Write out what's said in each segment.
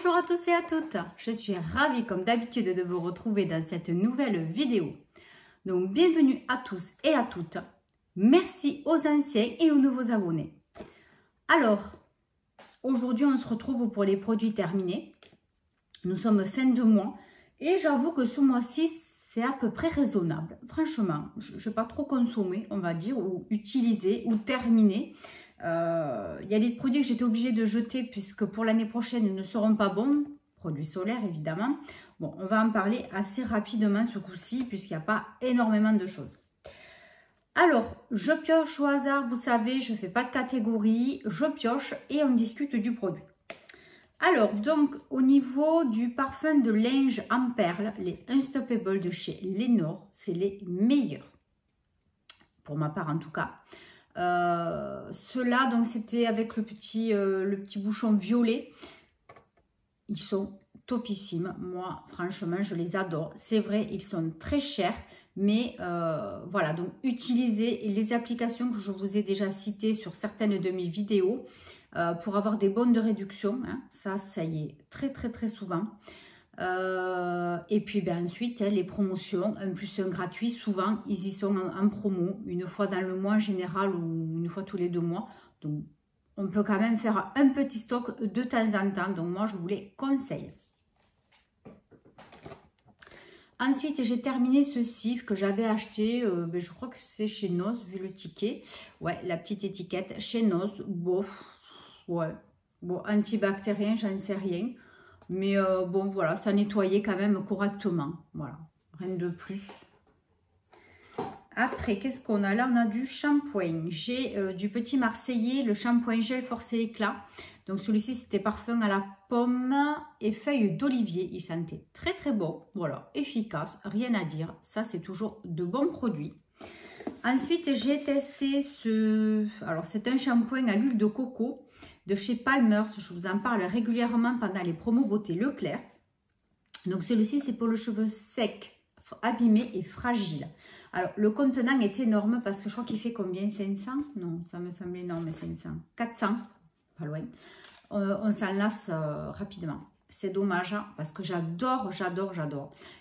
Bonjour à tous et à toutes, je suis ravie comme d'habitude de vous retrouver dans cette nouvelle vidéo. Donc bienvenue à tous et à toutes, merci aux anciens et aux nouveaux abonnés. Alors, aujourd'hui on se retrouve pour les produits terminés. Nous sommes fin de mois et j'avoue que ce mois-ci c'est à peu près raisonnable. Franchement, je n'ai pas trop consommé, on va dire, ou utilisé, ou terminé. Il y a des produits que j'étais obligée de jeter puisque pour l'année prochaine ils ne seront pas bons, produits solaires évidemment. Bon, on va en parler assez rapidement ce coup-ci puisqu'il n'y a pas énormément de choses. Alors, je pioche au hasard, vous savez, je ne fais pas de catégorie, je pioche et on discute du produit. Alors, donc, au niveau du parfum de linge en perles, les Unstoppable de chez Lénore, c'est les meilleurs, pour ma part en tout cas. Ceux-là, donc c'était avec le petit bouchon violet. Ils sont topissimes. Moi, franchement, je les adore. C'est vrai, ils sont très chers. Mais voilà, donc utilisez les applications que je vous ai déjà citées sur certaines de mes vidéos pour avoir des bons de réduction. Hein. Ça y est, très souvent. Et puis ben, ensuite les promotions 1 + 1 gratuit, souvent ils y sont en promo une fois dans le mois en général ou une fois tous les 2 mois, donc on peut quand même faire un petit stock de temps en temps, donc moi je vous les conseille. Ensuite j'ai terminé ce cif que j'avais acheté, ben, je crois que c'est chez Noz vu le ticket, ouais, la petite étiquette chez Noz, bof, ouais, bon, antibactérien, j'en sais rien. Mais bon, voilà, ça nettoyait quand même correctement. Voilà, rien de plus. Après, qu'est-ce qu'on a là? On a du shampoing. J'ai du Petit Marseillais, le shampoing gel forcé éclat. Donc celui-ci, c'était parfum à la pomme et feuilles d'olivier. Il sentait très bon. Voilà, efficace, rien à dire. Ça, c'est toujours de bons produits. Ensuite, j'ai testé ce... Alors, c'est un shampoing à l'huile de coco de chez Palmer's. Je vous en parle régulièrement pendant les promos beauté Leclerc. Donc, celui-ci, c'est pour le cheveu sec, abîmé et fragile. Alors, le contenant est énorme parce que je crois qu'il fait combien? 500? Non, ça me semble énorme, 500. 400, pas loin. On s'en lasse rapidement. C'est dommage hein, parce que j'adore.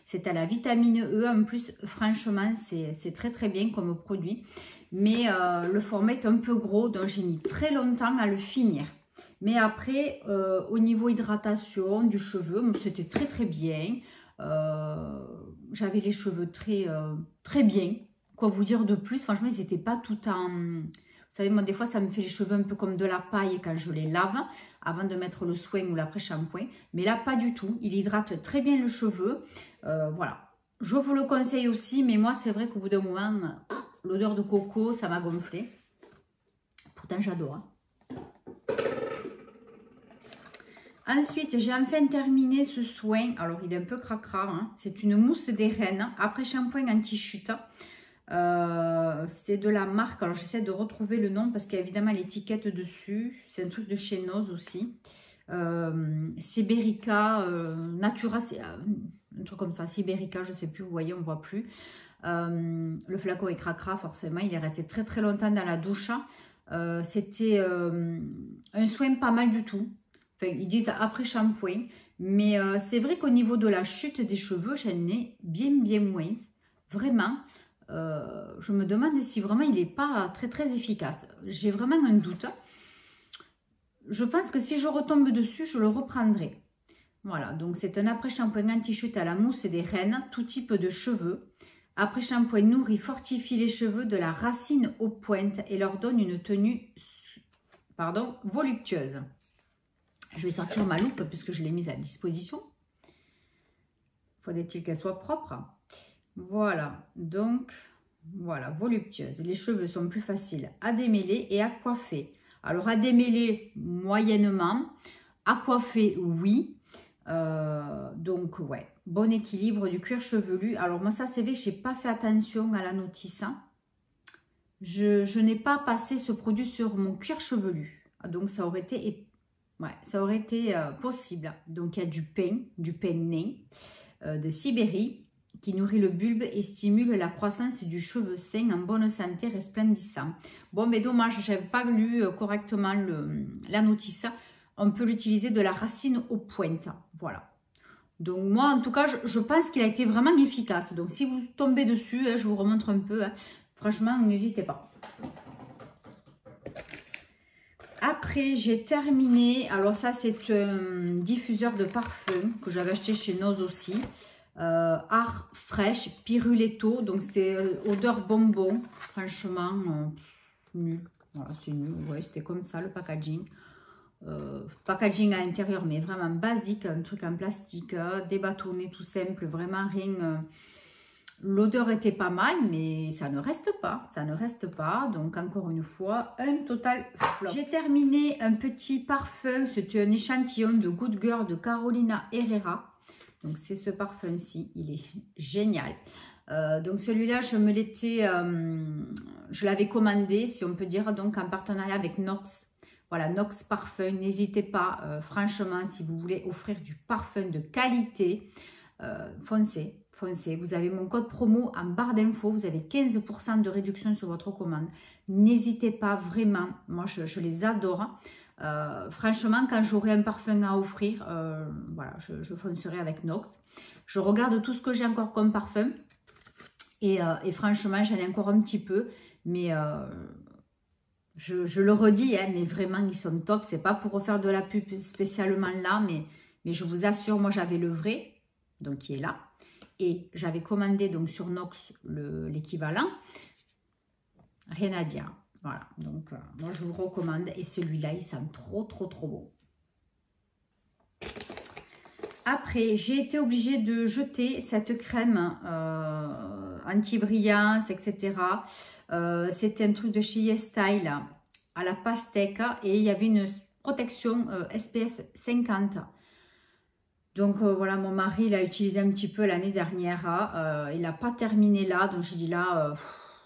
C'est à la vitamine E. En plus, franchement, c'est très bien comme produit. Mais le format est un peu gros, donc j'ai mis très longtemps à le finir. Mais après, au niveau hydratation du cheveu, c'était très bien. J'avais les cheveux très bien. Quoi vous dire de plus? Franchement, ils n'étaient pas tout en... Vous savez, moi, des fois, ça me fait les cheveux un peu comme de la paille quand je les lave, avant de mettre le soin ou l'après-shampoing. Mais là, pas du tout. Il hydrate très bien le cheveu. Voilà. Je vous le conseille aussi, mais moi, c'est vrai qu'au bout d'un moment, l'odeur de coco, ça m'a gonflé. Pourtant, j'adore. Hein. Ensuite, j'ai enfin terminé ce soin. Alors, il est un peu cracra. Hein. C'est une mousse des reines, après-shampoing anti-chute. C'est de la marque, alors j'essaie de retrouver le nom parce qu'il y a évidemment l'étiquette dessus, c'est un truc de chez Noz aussi, Siberica Natura, c'est un truc comme ça, Siberica, je sais plus, vous voyez, on voit plus. Le flacon est cracra forcément, il est resté très longtemps dans la douche. C'était un soin pas mal du tout, enfin ils disent après shampoing, mais c'est vrai qu'au niveau de la chute des cheveux, j'en ai bien moins, vraiment. Je me demande si vraiment il n'est pas très efficace. J'ai vraiment un doute. Je pense que si je retombe dessus, je le reprendrai. Voilà, donc c'est un après-shampoing anti-chute à la mousse et des reines, tout type de cheveux. Après-shampoing nourrit, fortifie les cheveux de la racine aux pointes et leur donne une tenue voluptueuse. Je vais sortir ma loupe puisque je l'ai mise à disposition. Faudrait-il qu'elle soit propre? Voilà, donc, voilà, voluptueuse. Les cheveux sont plus faciles à démêler et à coiffer. Alors, à démêler, moyennement. À coiffer, oui. Donc, ouais, bon équilibre du cuir chevelu. Alors, moi, ça, c'est vrai que je n'ai pas fait attention à la notice. Hein. Je n'ai pas passé ce produit sur mon cuir chevelu. Donc, ça aurait été, possible. Donc, il y a du penne de Sibérie, qui nourrit le bulbe et stimule la croissance du cheveu sain en bonne santé resplendissant. Bon, mais dommage, je n'avais pas lu correctement la notice. on peut l'utiliser de la racine aux pointes. Voilà. Donc moi, en tout cas, je pense qu'il a été vraiment efficace. Donc si vous tombez dessus, je vous remontre un peu. Franchement, n'hésitez pas. Après, j'ai terminé. Alors ça, c'est un diffuseur de parfum que j'avais acheté chez Nose aussi. Art Fresh Piruletto. Donc c'était odeur bonbon. Franchement, nul. Voilà, c'est nul. Ouais, c'était comme ça le packaging. Packaging à l'intérieur, mais vraiment basique. Un truc en plastique, débâtonné, tout simple. Vraiment rien... L'odeur était pas mal, mais ça ne reste pas. Ça ne reste pas. Donc, encore une fois, un total flop. J'ai terminé un petit parfum. C'était un échantillon de Good Girl de Carolina Herrera. Donc, c'est ce parfum-ci. Il est génial. Donc, celui-là, je l'avais commandé, si on peut dire, donc en partenariat avec Nox. Voilà, Nox Parfum. N'hésitez pas, franchement, si vous voulez offrir du parfum de qualité, foncez. Foncez, vous avez mon code promo en barre d'infos, vous avez 15% de réduction sur votre commande. N'hésitez pas vraiment, moi je les adore. Franchement, quand j'aurai un parfum à offrir, voilà, je foncerai avec Nox. Je regarde tout ce que j'ai encore comme parfum et franchement, j'en ai encore un petit peu, mais je le redis, hein, mais vraiment, ils sont top. C'est pas pour refaire de la pub spécialement là, mais je vous assure, moi j'avais le vrai, donc qui est là. Et j'avais commandé donc sur Nox l'équivalent. Rien à dire. Voilà. Donc, moi, je vous recommande. Et celui-là, il sent trop bon. Après, j'ai été obligée de jeter cette crème anti-brillance, etc. C'était un truc de chez YesStyle à la pastèque. Et il y avait une protection SPF 50. Donc voilà, mon mari l'a utilisé un petit peu l'année dernière. Il n'a pas terminé là. Donc j'ai dit là,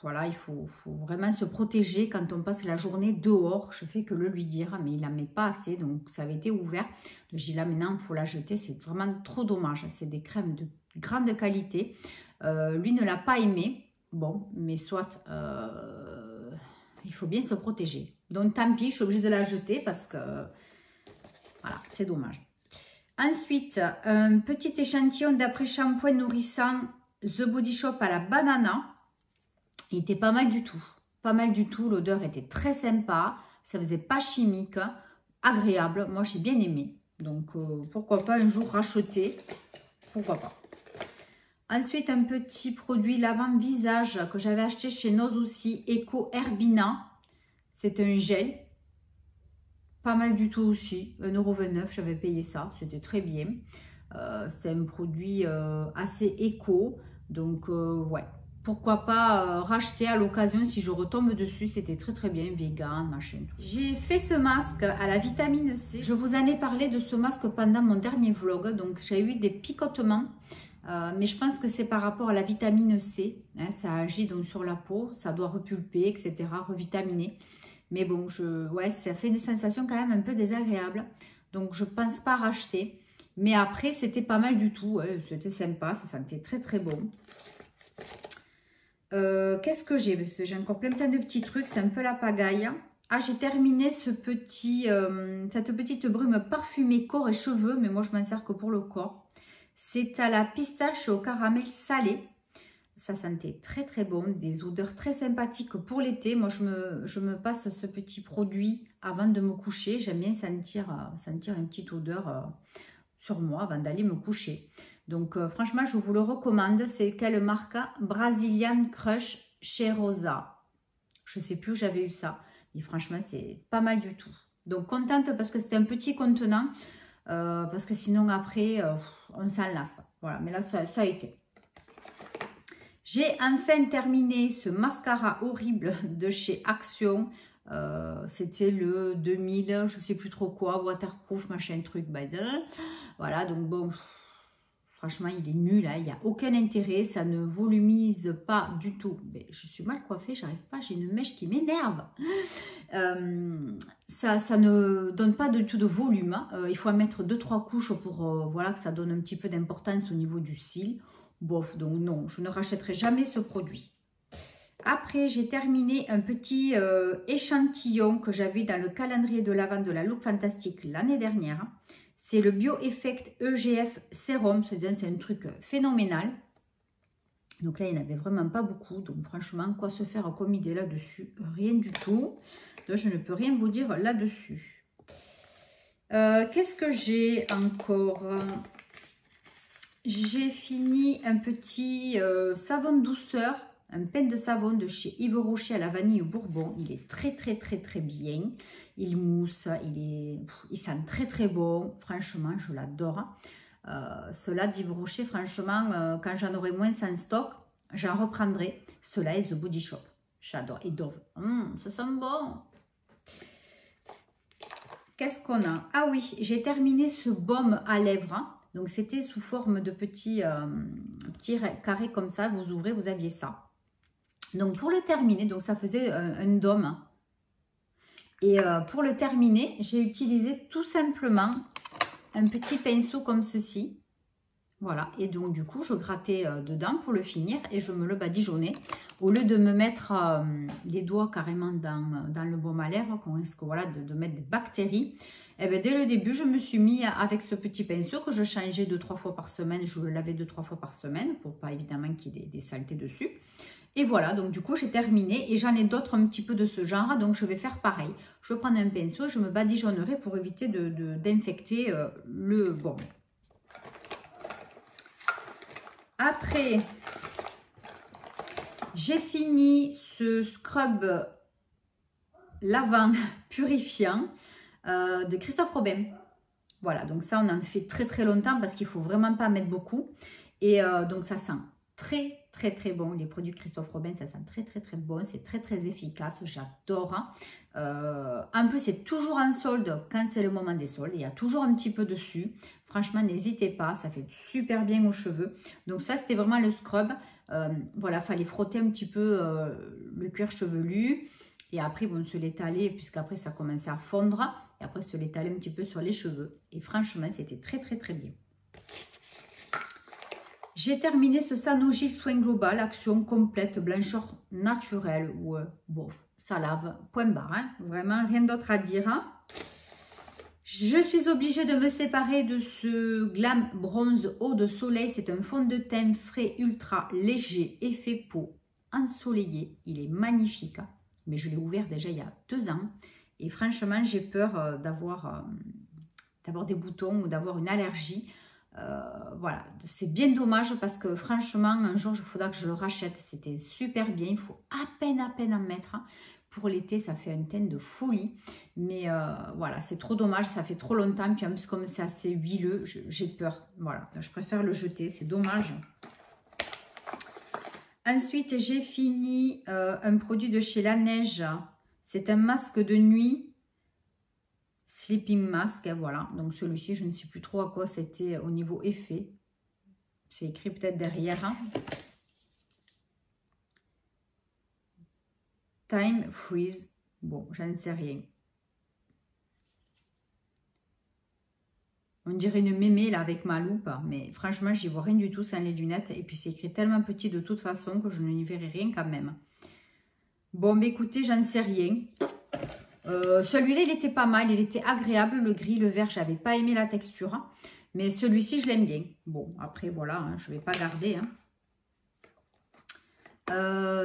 voilà, il faut vraiment se protéger quand on passe la journée dehors. Je fais que le lui dire, mais il n'en met pas assez. Donc ça avait été ouvert. Donc j'ai dit là, maintenant, il faut la jeter. C'est vraiment trop dommage. C'est des crèmes de grande qualité. Lui ne l'a pas aimé. Bon, mais soit, il faut bien se protéger. Donc tant pis, je suis obligée de la jeter parce que, voilà, c'est dommage. Ensuite, un petit échantillon d'après-shampoing nourrissant The Body Shop à la banana. Il était pas mal du tout. Pas mal du tout. L'odeur était très sympa. Ça faisait pas chimique. Agréable. Moi, j'ai bien aimé. Donc, pourquoi pas un jour racheter. Pourquoi pas. Ensuite, un petit produit lavant-visage que j'avais acheté chez Nose aussi. Eco Herbina. C'est un gel. Pas mal du tout aussi, 1,29 €, j'avais payé ça, c'était très bien. C'est un produit assez éco, donc ouais, pourquoi pas racheter à l'occasion si je retombe dessus, c'était très bien, vegan, machin. J'ai fait ce masque à la vitamine C, je vous en ai parlé de ce masque pendant mon dernier vlog, donc j'ai eu des picotements, mais je pense que c'est par rapport à la vitamine C, hein, ça agit donc sur la peau, ça doit repulper, etc., revitaminer. Mais bon, ouais, ça fait une sensation quand même un peu désagréable. Donc, je ne pense pas racheter. Mais après, c'était pas mal du tout. Ouais, c'était sympa. Ça sentait très bon. Qu'est-ce que j'ai? Parce que j'ai encore plein de petits trucs. C'est un peu la pagaille. Ah, j'ai terminé cette petite brume parfumée corps et cheveux. Mais moi, je m'en sers que pour le corps. C'est à la pistache et au caramel salé. Ça sentait très bon, des odeurs très sympathiques pour l'été. Moi, je me passe ce petit produit avant de me coucher. J'aime bien sentir une petite odeur sur moi avant d'aller me coucher. Donc, franchement, je vous le recommande. C'est quelle marque? Brazilian Crush chez Rosa. Je ne sais plus où j'avais eu ça. Et franchement, c'est pas mal du tout. Donc, contente parce que c'était un petit contenant. Parce que sinon, après, on s'en lasse. Voilà, mais là, ça a été. J'ai enfin terminé ce mascara horrible de chez Action. C'était le 2000, je ne sais plus trop quoi, waterproof, machin, truc, badal. Voilà, donc bon, franchement, il est nul, hein, il n'y a aucun intérêt, ça ne volumise pas du tout. Mais je suis mal coiffée, j'arrive pas, j'ai une mèche qui m'énerve. Ça ne donne pas du tout de volume. Hein. Il faut en mettre 2-3 couches pour voilà, que ça donne un petit peu d'importance au niveau du cil. Bof, donc non, je ne rachèterai jamais ce produit. Après, j'ai terminé un petit échantillon que j'avais dans le calendrier de l'Avent de la Look Fantastique l'année dernière. C'est le Bio Effect EGF Sérum. C'est un truc phénoménal. Donc là, il n'y en avait vraiment pas beaucoup. Donc franchement, quoi se faire comme idée là-dessus? Rien du tout. Donc je ne peux rien vous dire là-dessus. Qu'est-ce que j'ai encore? J'ai fini un petit savon de douceur. Un pain de savon de chez Yves Rocher à la vanille au bourbon. Il est très bien. Il mousse, il sent très bon. Franchement, je l'adore. Cela d'Yves Rocher, franchement, quand j'en aurai moins en stock, j'en reprendrai. Cela est The Body Shop. J'adore. Et Dove. Ça sent bon. Qu'est-ce qu'on a? Ah oui, j'ai terminé ce baume à lèvres. Donc, c'était sous forme de petits carrés comme ça. Vous ouvrez, vous aviez ça. Donc, pour le terminer, donc ça faisait un dôme. Et pour le terminer, j'ai utilisé tout simplement un petit pinceau comme ceci. Voilà. Et donc, du coup, je grattais dedans pour le finir et je me le badigeonnais. Au lieu de me mettre les doigts carrément dans le baume à lèvres, qu'on risque voilà, de mettre des bactéries, et bien, dès le début, je me suis mis avec ce petit pinceau que je changeais 2-3 fois par semaine. Je le lavais 2-3 fois par semaine pour pas évidemment qu'il y ait des saletés dessus. Et voilà, donc du coup, j'ai terminé et j'en ai d'autres un petit peu de ce genre. Donc, je vais faire pareil. Je vais prendre un pinceau et je me badigeonnerai pour éviter d'infecter le baume. Après, j'ai fini ce scrub lavant purifiant de Christophe Robin. Voilà, donc ça, on en fait très longtemps parce qu'il ne faut vraiment pas mettre beaucoup. Et donc, ça sent très bon. Les produits de Christophe Robin, ça sent très bon. C'est très efficace. J'adore. En plus, c'est toujours en solde quand c'est le moment des soldes. Il y a toujours un petit peu dessus. Franchement, n'hésitez pas. Ça fait super bien aux cheveux. Donc ça, c'était vraiment le scrub. Voilà, fallait frotter un petit peu le cuir chevelu. Et après, bon, se l'étaler puisqu'après, ça commençait à fondre. Et après, se l'étaler un petit peu sur les cheveux. Et franchement, c'était très bien. J'ai terminé ce Sanogyl Soin Global, action complète, blancheur naturelle. Ouais, bon, ça lave, point barre. Hein. Vraiment, rien d'autre à dire. Hein. Je suis obligée de me séparer de ce Glam Bronze Eau de Soleil. C'est un fond de teint frais, ultra léger, effet peau ensoleillé. Il est magnifique. Hein. Mais je l'ai ouvert déjà il y a 2 ans. Et franchement, j'ai peur d'avoir des boutons ou d'avoir une allergie. Voilà, c'est bien dommage parce que franchement, un jour, il faudra que je le rachète. C'était super bien. Il faut à peine en mettre. Hein. Pour l'été, ça fait un teint de folie. Mais voilà, c'est trop dommage. Ça fait trop longtemps. Puis en plus, comme c'est assez huileux, j'ai peur. Voilà, je préfère le jeter. C'est dommage. Ensuite, j'ai fini un produit de chez La Neige. C'est un masque de nuit. Sleeping Mask, voilà. Donc celui-ci, je ne sais plus trop à quoi c'était au niveau effet. C'est écrit peut-être derrière. Hein. Time Freeze. Bon, j'en sais rien. On dirait une mémé là avec ma loupe. Mais franchement, j'y vois rien du tout sans les lunettes. Et puis c'est écrit tellement petit de toute façon que je n'y verrai rien quand même. Bon, mais écoutez, j'en sais rien. Celui-là, il était pas mal, il était agréable, le gris, le vert, j'avais pas aimé la texture, hein, mais celui-ci, je l'aime bien. Bon, après, voilà, hein, je vais pas garder. Hein.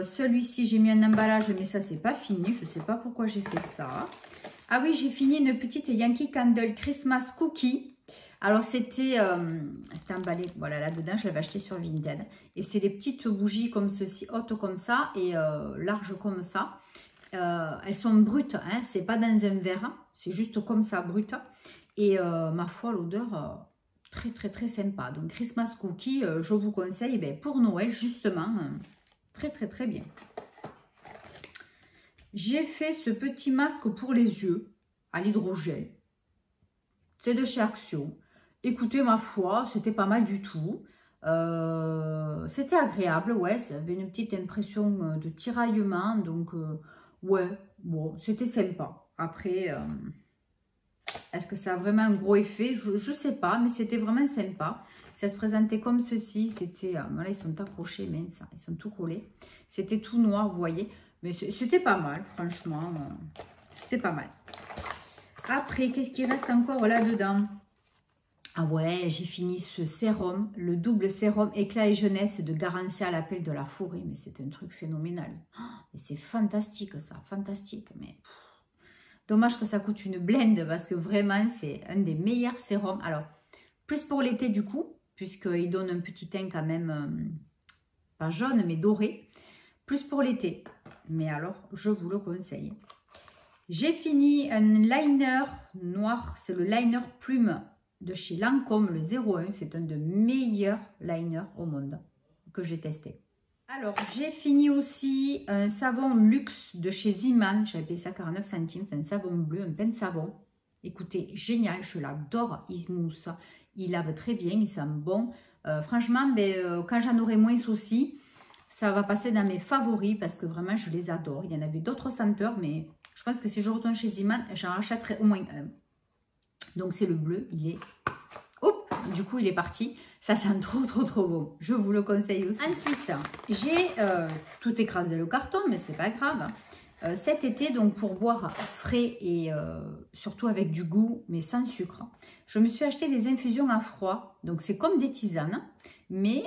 Celui-ci, j'ai mis un emballage, mais ça, c'est pas fini, je sais pas pourquoi j'ai fait ça. Ah oui, j'ai fini une petite Yankee Candle Christmas Cookie. Alors, c'était emballé, voilà, là-dedans, je l'avais acheté sur Vinted. Et c'est des petites bougies comme ceci, hautes comme ça, et larges comme ça. Elles sont brutes, hein, c'est pas dans un verre, c'est juste comme ça, brut. Et ma foi, l'odeur, très sympa. Donc, Christmas Cookie, je vous conseille pour Noël, justement, très bien. J'ai fait ce petit masque pour les yeux, à l'hydrogel. C'est de chez Action. Écoutez, ma foi, c'était pas mal du tout. C'était agréable, ouais, ça avait une petite impression de tiraillement, donc... ouais, bon, c'était sympa. Après, Est-ce que ça a vraiment un gros effet? Je ne sais pas, mais c'était vraiment sympa. Ça se présentait comme ceci. C'était, voilà, ils sont accrochés, mais ça, ils sont tout collés. C'était tout noir, vous voyez. Mais c'était pas mal, franchement. C'était pas mal. Après, qu'est-ce qui reste encore là-dedans? Ah ouais, j'ai fini ce sérum, le double sérum éclat et jeunesse de Garantia à l'appel de la forêt. Mais c'est un truc phénoménal. Oh, c'est fantastique ça, fantastique. Mais dommage que ça coûte une blinde parce que vraiment, c'est un des meilleurs sérums. Alors, plus pour l'été du coup, puisqu'il donne un petit teint quand même, pas jaune, mais doré. Plus pour l'été. Mais alors, je vous le conseille. J'ai fini un liner noir. C'est le liner plume de chez Lancôme, le 01. C'est un des meilleurs liners au monde que j'ai testé. Alors, j'ai fini aussi un savon luxe de chez Ziman. J'avais payé ça 49 centimes. C'est un savon bleu, un pain de savon. Écoutez, génial, je l'adore. Il mousse, il lave très bien, il sent bon. Franchement, quand j'en aurai moins aussi, ça va passer dans mes favoris parce que vraiment, je les adore. Il y en avait d'autres senteurs, mais je pense que si je retourne chez Ziman, j'en rachèterai au moins un. Donc, c'est le bleu, il est... Hop, du coup, il est parti. Ça sent trop bon. Je vous le conseille aussi. Ensuite, j'ai tout écrasé le carton, mais c'est pas grave. Cet été, donc pour boire frais et surtout avec du goût, mais sans sucre, je me suis acheté des infusions à froid. Donc, c'est comme des tisanes, mais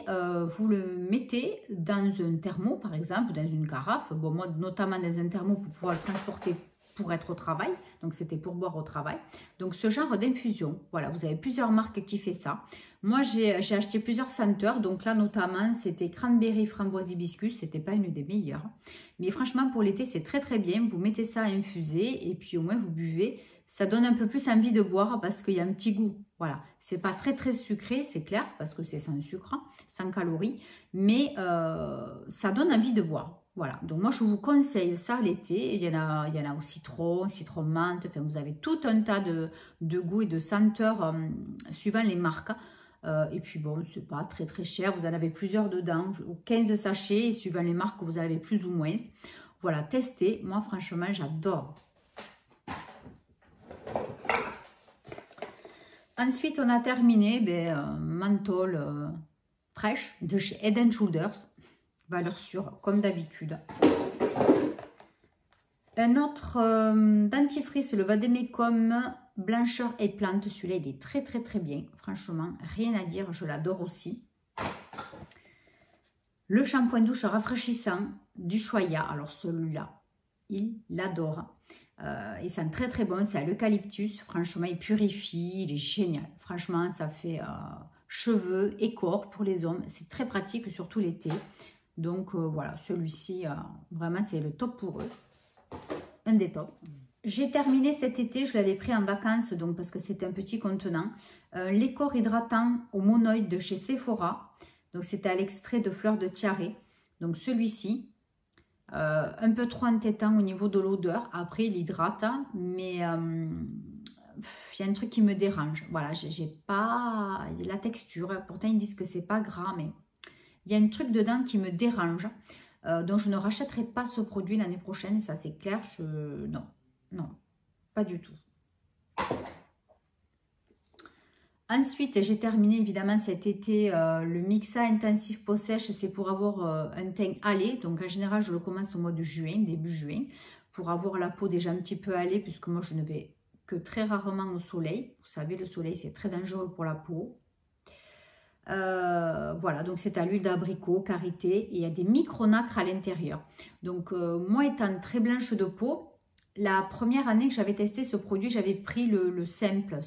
vous le mettez dans un thermo, par exemple, dans une carafe. Bon, moi, notamment dans un thermo pour pouvoir le transporter pour être au travail. Donc, c'était pour boire au travail. Donc, ce genre d'infusion, voilà, vous avez plusieurs marques qui font ça. Moi, j'ai acheté plusieurs senteurs. Donc là, notamment, c'était cranberry, framboise, hibiscus. C'était pas une des meilleures. Mais franchement, pour l'été, c'est très bien. Vous mettez ça à infuser et puis au moins, vous buvez. Ça donne un peu plus envie de boire parce qu'il y a un petit goût. Voilà, c'est pas très sucré, c'est clair, parce que c'est sans sucre, sans calories. Mais ça donne envie de boire. Voilà, donc moi je vous conseille ça l'été. Il y en a au citron, citron menthe. Enfin, vous avez tout un tas de goûts et de senteurs suivant les marques. Et puis bon, c'est pas très cher. Vous en avez plusieurs dedans, 15 sachets. Et suivant les marques, vous en avez plus ou moins. Voilà, testez. Moi franchement, j'adore. Ensuite, on a terminé menthol fraîche de chez Head & Shoulders. Valeur sûre, comme d'habitude. Un autre dentifrice, le Vademecum blancheur et plante. Celui-là, il est très bien. Franchement, rien à dire, je l'adore aussi. Le shampoing douche rafraîchissant du Choya. Alors celui-là, il l'adore. Il sent très bon, c'est à l'eucalyptus. Franchement, il purifie, il est génial. Franchement, ça fait cheveux et corps pour les hommes. C'est très pratique, surtout l'été. Donc voilà, celui-ci, vraiment, c'est le top pour eux. Un des tops. J'ai terminé cet été, je l'avais pris en vacances, donc parce que c'était un petit contenant. Les corps hydratants au monoïde de chez Sephora. Donc c'était à l'extrait de fleurs de tiare. Donc celui-ci, un peu trop entêtant au niveau de l'odeur. Après, il hydrate, mais il y a un truc qui me dérange. Voilà, j'ai pas la texture. Pourtant, ils disent que c'est pas gras, mais il y a un truc dedans qui me dérange. Donc, je ne rachèterai pas ce produit l'année prochaine. Ça, c'est clair. Non, pas du tout. Ensuite, j'ai terminé évidemment cet été le Mixa Intensif Peau Sèche. C'est pour avoir un teint hâlé. Donc, en général, je le commence au mois de juin, début juin, pour avoir la peau déjà un petit peu hâlée, puisque moi, je ne vais que très rarement au soleil. Vous savez, le soleil, c'est très dangereux pour la peau. Voilà, donc c'est à l'huile d'abricot, karité, et il y a des micronacres à l'intérieur. Donc, moi, étant très blanche de peau, la première année que j'avais testé ce produit, j'avais pris le simple,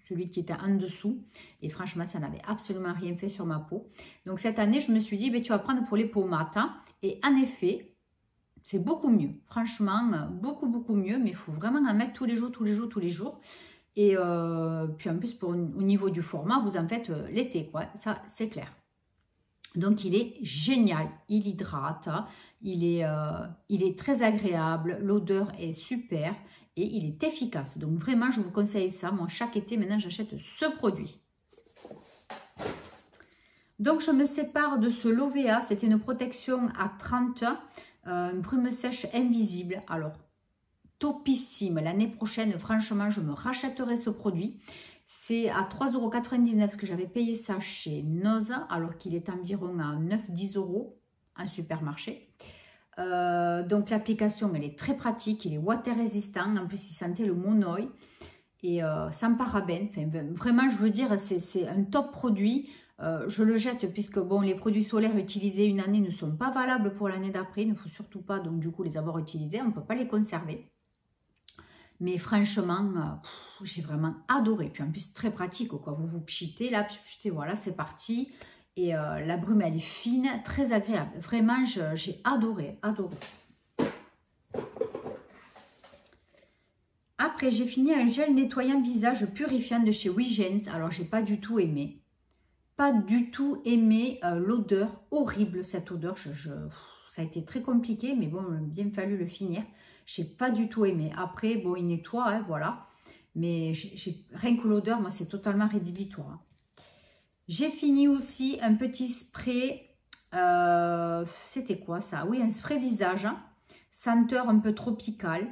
celui qui était en dessous. Et franchement, ça n'avait absolument rien fait sur ma peau. Donc cette année, je me suis dit, tu vas prendre pour les peaux mates. Et en effet, c'est beaucoup mieux. Franchement, beaucoup mieux. Mais il faut vraiment en mettre tous les jours. Et puis en plus, au niveau du format, vous en faites l'été, quoi. Ça, c'est clair. Donc, il est génial, il hydrate, il est très agréable, l'odeur est super et il est efficace. Donc, vraiment, je vous conseille ça. Moi, chaque été, maintenant, j'achète ce produit. Donc, je me sépare de ce Lovea. C'était une protection à 30, une brume sèche invisible. Alors, topissime. L'année prochaine, franchement, je me rachèterai ce produit. C'est à 3,99 € que j'avais payé ça chez Nose, alors qu'il est environ à 9-10 € en supermarché. Donc l'application, elle est très pratique, il est water résistant, en plus il sentait le monoï et sans parabènes. Enfin, vraiment, je veux dire, c'est un top produit. Je le jette puisque bon, les produits solaires utilisés une année ne sont pas valables pour l'année d'après. Il ne faut surtout pas donc du coup les avoir utilisés, on ne peut pas les conserver. Mais franchement, j'ai vraiment adoré. Puis en plus, c'est très pratique, quoi. Vous vous pchitez, là, pchitez, voilà, c'est parti. Et la brume, elle est fine, très agréable. Vraiment, j'ai adoré, adoré. Après, j'ai fini un gel nettoyant visage purifiant de chez Wigens. Alors, j'ai pas du tout aimé. Pas du tout aimé l'odeur. Horrible, cette odeur. Ça a été très compliqué, mais bon, il a bien fallu le finir. J'ai pas du tout aimé. Après, bon, il nettoie, hein, voilà. Mais rien que l'odeur, moi, c'est totalement rédhibitoire. J'ai fini aussi un petit spray. C'était quoi ça? Oui, un spray visage. Hein, senteur un peu tropicale.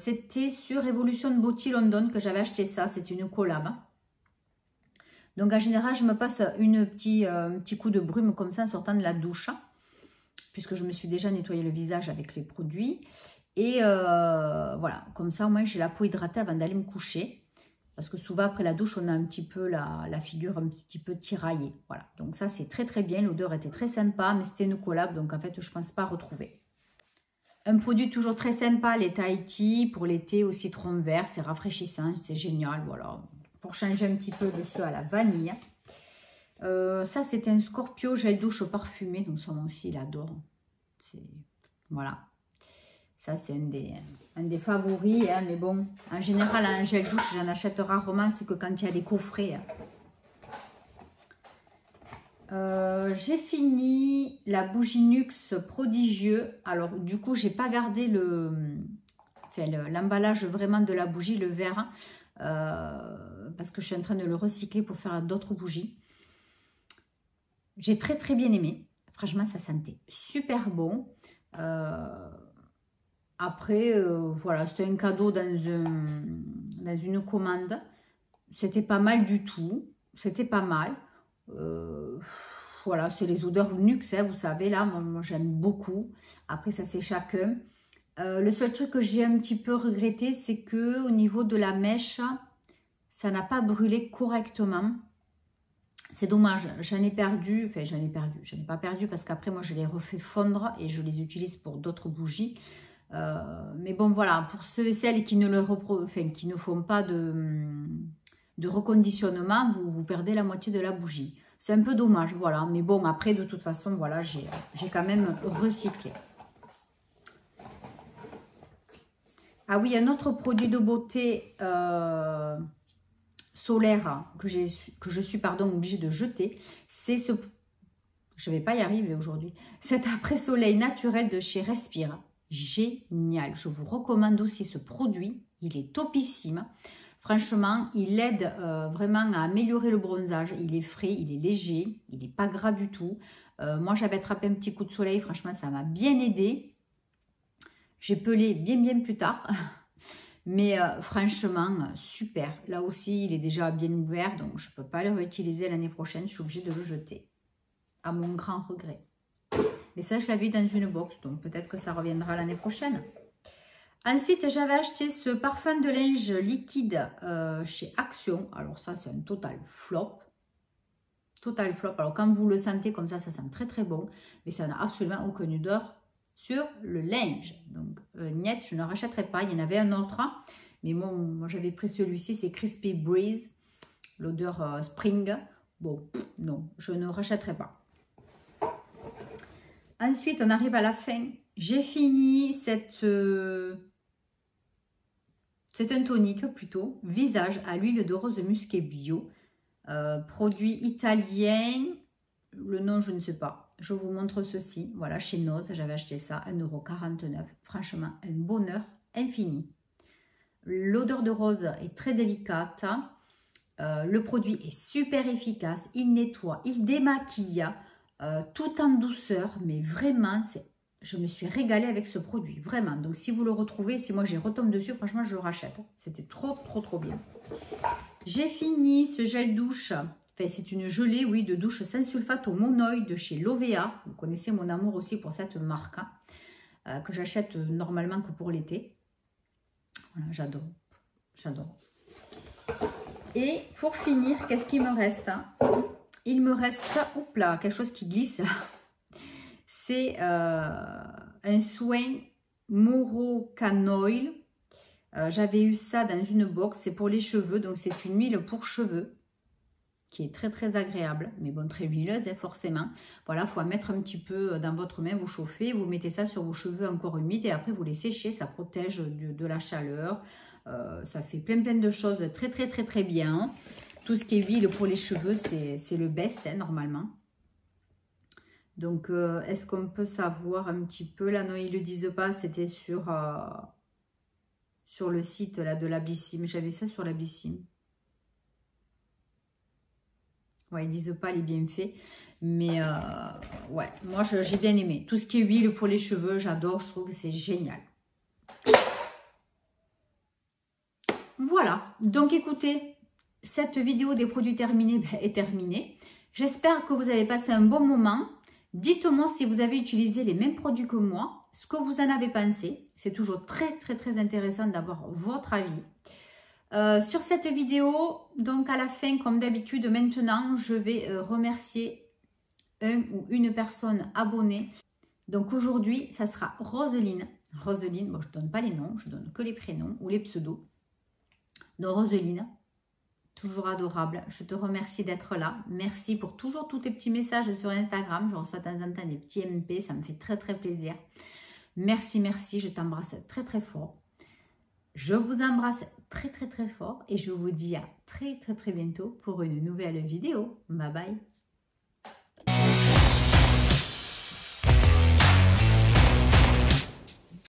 C'était sur Evolution Beauty London que j'avais acheté ça. C'est une collab. Donc, en général, je me passe un petit coup de brume comme ça en sortant de la douche. Puisque je me suis déjà nettoyé le visage avec les produits. Et voilà, comme ça au moins j'ai la peau hydratée avant d'aller me coucher. Parce que souvent après la douche, on a un petit peu la figure un petit peu tiraillée. Voilà, donc ça c'est très très bien. L'odeur était très sympa, mais c'était une collab, donc en fait je ne pense pas retrouver. Un produit toujours très sympa, les Tahiti, pour l'été au citron vert. C'est rafraîchissant, c'est génial, voilà. Pour changer un petit peu de ceux à la vanille. Ça c'était un Scorpio gel douche parfumé, donc ça moi aussi il adore. Voilà. Ça, c'est un des favoris, hein, mais bon, en général, un gel douche, j'en achète rarement, c'est que quand il y a des coffrets. J'ai fini la bougie Nuxe prodigieux. Alors, du coup, j'ai pas gardé l'emballage vraiment de la bougie, le verre, parce que je suis en train de le recycler pour faire d'autres bougies. J'ai très, très bien aimé. Franchement, ça sentait super bon. Après, voilà, c'était un cadeau dans une commande. C'était pas mal du tout. C'était pas mal. Voilà, c'est les odeurs Nuxe, hein, vous savez, là, moi j'aime beaucoup. Après, ça c'est chacun. Le seul truc que j'ai un petit peu regretté, c'est que au niveau de la mèche, ça n'a pas brûlé correctement. C'est dommage, j'en ai perdu. Enfin, j'en ai pas perdu parce qu'après, moi, je les refais fondre et je les utilise pour d'autres bougies. Mais bon, voilà, pour ceux et celles qui ne font pas de reconditionnement, vous perdez la moitié de la bougie. C'est un peu dommage, voilà. Mais bon, après, de toute façon, voilà, j'ai quand même recyclé. Ah oui, un autre produit de beauté solaire que je suis obligée de jeter, c'est ce... Je ne vais pas y arriver aujourd'hui. Cet après-soleil naturel de chez Respire. Génial, je vous recommande aussi ce produit, il est topissime. Franchement, il aide vraiment à améliorer le bronzage. Il est frais, il est léger, il n'est pas gras du tout. Moi, j'avais attrapé un petit coup de soleil, franchement, ça m'a bien aidé. J'ai pelé bien plus tard. Mais franchement, super. Là aussi, il est déjà bien ouvert, donc je ne peux pas le réutiliser l'année prochaine. Je suis obligée de le jeter, à mon grand regret. Mais ça, je l'avais dans une box, donc peut-être que ça reviendra l'année prochaine. Ensuite, j'avais acheté ce parfum de linge liquide chez Action. Alors ça, c'est un total flop. Total flop. Alors quand vous le sentez comme ça sent très très bon. Mais ça n'a absolument aucune odeur sur le linge. Donc, niet, je ne rachèterai pas. Il y en avait un autre. Mais moi j'avais pris celui-ci, c'est Crispy Breeze. L'odeur Spring. Bon, non, je ne rachèterai pas. Ensuite, on arrive à la fin. J'ai fini c'est un tonique plutôt, visage à l'huile de rose musquée bio. Produit italien, le nom je ne sais pas. Je vous montre ceci, voilà, chez Nose, j'avais acheté ça, 1,49 €. Franchement, un bonheur infini. L'odeur de rose est très délicate. Le produit est super efficace, il nettoie, il démaquille. Tout en douceur, mais vraiment, je me suis régalée avec ce produit, vraiment. Donc, si vous le retrouvez, si moi j'y retombe dessus, franchement, je le rachète. C'était trop, trop, trop bien. J'ai fini ce gel douche. Enfin, c'est une gelée, oui, de douche sans sulfate au monoï de chez Lovea. Vous connaissez mon amour aussi pour cette marque, hein, que j'achète normalement que pour l'été. Voilà, j'adore. J'adore. Et pour finir, qu'est-ce qu'il me reste, hein? Il me reste, hop là, quelque chose qui glisse. C'est un soin Morocanoil. J'avais eu ça dans une box. C'est pour les cheveux. Donc, c'est une huile pour cheveux qui est très, très agréable. Mais bon, très huileuse, hein, forcément. Voilà, il faut en mettre un petit peu dans votre main. Vous chauffez. Vous mettez ça sur vos cheveux encore humides. Et après, vous les séchez. Ça protège de la chaleur. Ça fait plein, plein de choses très, très, très, très bien. Tout ce qui est huile pour les cheveux, c'est le best, hein, normalement. Donc, est-ce qu'on peut savoir un petit peu? Là, non, ils ne le disent pas. C'était sur le site là, de l'Ablissime. J'avais ça sur l'Ablissime. Ouais, ils ne disent pas les bienfaits. Mais, ouais, moi, j'ai bien aimé. Tout ce qui est huile pour les cheveux, j'adore. Je trouve que c'est génial. Voilà. Donc, écoutez, cette vidéo des produits terminés est terminée. J'espère que vous avez passé un bon moment. Dites-moi si vous avez utilisé les mêmes produits que moi, ce que vous en avez pensé. C'est toujours très, très, très intéressant d'avoir votre avis. Sur cette vidéo, donc à la fin, comme d'habitude, maintenant, je vais remercier un ou une personne abonnée. Donc aujourd'hui, ça sera Roseline. Roseline, bon, je ne donne pas les noms, je donne que les prénoms ou les pseudos. Donc Roseline, toujours adorable. Je te remercie d'être là. Merci pour toujours tous tes petits messages sur Instagram. Je reçois de temps en temps des petits MP. Ça me fait très, très plaisir. Merci, merci. Je t'embrasse très, très fort. Je vous embrasse très, très, très fort. Et je vous dis à très, très, très bientôt pour une nouvelle vidéo. Bye, bye.